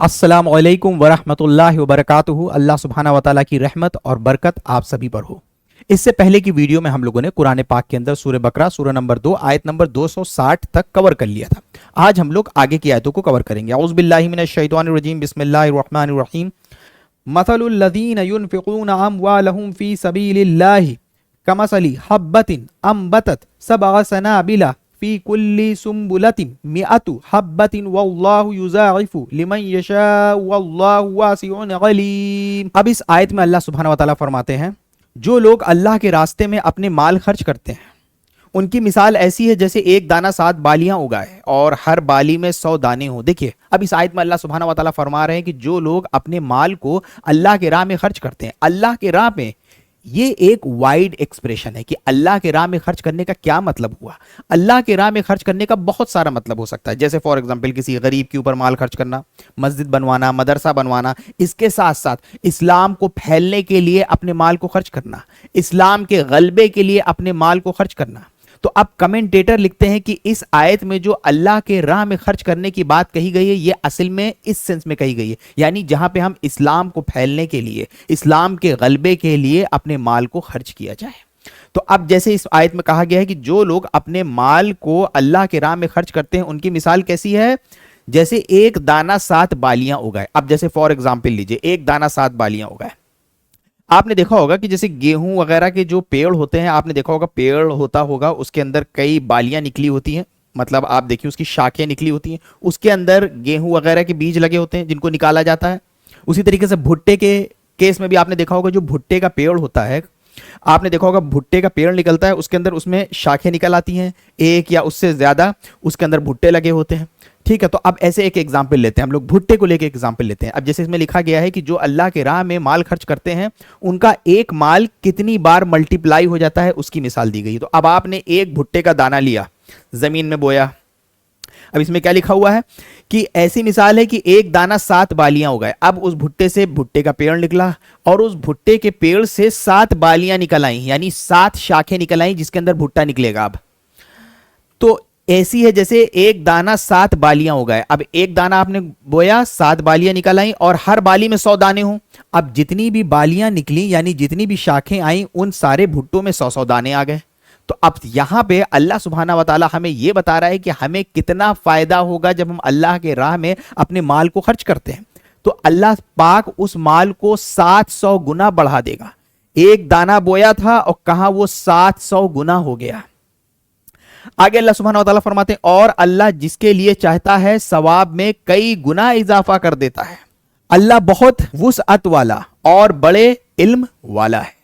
अस्सलाम वालेकुम वरहमतुल्लाहि वबरकातुहू। अल्लाह सुब्हाना व तआला की रहमत और बरकत आप सभी पर हो। इससे पहले की वीडियो में हम लोगों ने कुरान पाक के अंदर सूरह बकरा सूरह नंबर 2 आयत नंबर 260 तक कवर कर लिया था। आज हम लोग आगे की आयतों को कवर करेंगे। औज़ु बिल्लाहि मिनश शैतानिर रजीम, बिस्मिल्लाहिर रहमानिर रहीम। मसलुल लज़ीना युनफ़िक़ूना अम्वालहुम फ़ी सबीलिल्लाहि कमसली हब्बतिन अम्बतत सबअ सनाबिला फी कुल्ली सुम्बुलतिन मिअतु हब्बतिन वल्लाहु युज़ाइफ़ु लिमन यशाअ वल्लाहु वासिउन अलीम। अब इस आयत में अल्लाह सुब्हानहु व तआला फरमाते हैं, जो लोग अल्लाह के रास्ते में अपने माल खर्च करते हैं उनकी मिसाल ऐसी है जैसे एक दाना 7 बालियां उगाए और हर बाली में 100 दाने हों। देखिए, अब इस आयत में अल्लाह सुब्हानहु व तआला फरमा रहे हैं कि जो लोग अपने माल को अल्लाह के राह में खर्च करते हैं, अल्लाह के राह में, ये एक वाइड एक्सप्रेशन है कि अल्लाह के राह में खर्च करने का क्या मतलब हुआ। अल्लाह के राह में खर्च करने का बहुत सारा मतलब हो सकता है, जैसे फॉर एग्जांपल किसी गरीब के ऊपर माल खर्च करना, मस्जिद बनवाना, मदरसा बनवाना, इसके साथ साथ इस्लाम को फैलने के लिए अपने माल को खर्च करना, इस्लाम के गलबे के लिए अपने माल को खर्च करना। तो अब कमेंटेटर लिखते हैं कि इस आयत में जो अल्लाह के राह में खर्च करने की बात कही गई है, ये असल में इस सेंस में कही गई है, यानी जहां पे हम इस्लाम को फैलने के लिए, इस्लाम के गलबे के लिए अपने माल को खर्च किया जाए। तो अब जैसे इस आयत में कहा गया है कि जो लोग अपने माल को अल्लाह के राह में खर्च करते हैं उनकी मिसाल कैसी है, जैसे एक दाना 7 बालियां उगाए। अब जैसे फॉर एग्जाम्पल लीजिए, एक दाना 7 बालियां उगाए। आपने देखा होगा कि जैसे गेहूं वगैरह के जो पेड़ होते हैं, आपने देखा होगा पेड़ होता होगा, उसके अंदर कई बालियां निकली होती हैं, मतलब आप देखिए उसकी शाखें निकली होती हैं, उसके अंदर गेहूं वगैरह के बीज लगे होते हैं जिनको निकाला जाता है। उसी तरीके से भुट्टे के केस में भी आपने देखा होगा, जो भुट्टे का पेड़ होता है, आपने देखा होगा भुट्टे का पेड़ निकलता है, उसके अंदर उसमें शाखें निकल आती हैं, एक या उससे ज्यादा, उसके अंदर भुट्टे लगे होते हैं। ठीक है, तो अब ऐसे एक एग्जाम्पल लेते हैं हम लोग, भुट्टे को लेके एग्जाम्पल लेते हैं। अब जैसे इसमें लिखा गया है कि जो अल्लाह के राह में माल खर्च करते हैं उनका एक माल कितनी बार मल्टीप्लाई हो जाता है, उसकी मिसाल दी गई है। तो अब आपने एक भुट्टे का दाना लिया, जमीन में बोया। अब इसमें क्या लिखा हुआ है कि ऐसी मिसाल है कि एक दाना 7 बालियां उगाए। अब उस भुट्टे से भुट्टे का पेड़ निकला और उस भुट्टे के पेड़ से 7 बालियां निकल आई, यानी 7 शाखें निकल आई जिसके अंदर भुट्टा निकलेगा। अब तो ऐसी है जैसे एक दाना 7 बालियां उगाए। अब एक दाना आपने बोया, 7 बालियां निकल आई और हर बाली में 100 दाने हों। अब जितनी भी बालियां निकली, यानी जितनी भी शाखें आई, उन सारे भुट्टों में 100 दाने आ गए। तो अब यहां पे अल्लाह सुब्हाना व तआला हमें यह बता रहा है कि हमें कितना फायदा होगा जब हम अल्लाह के राह में अपने माल को खर्च करते हैं। तो अल्लाह पाक उस माल को 700 गुना बढ़ा देगा। एक दाना बोया था और कहां वो 700 गुना हो गया। आगे अल्लाह सुब्हानहु व तआला फरमाते हैं, और अल्लाह जिसके लिए चाहता है सवाब में कई गुना इजाफा कर देता है। अल्लाह बहुत वुसअत वाला और बड़े इल्म वाला है।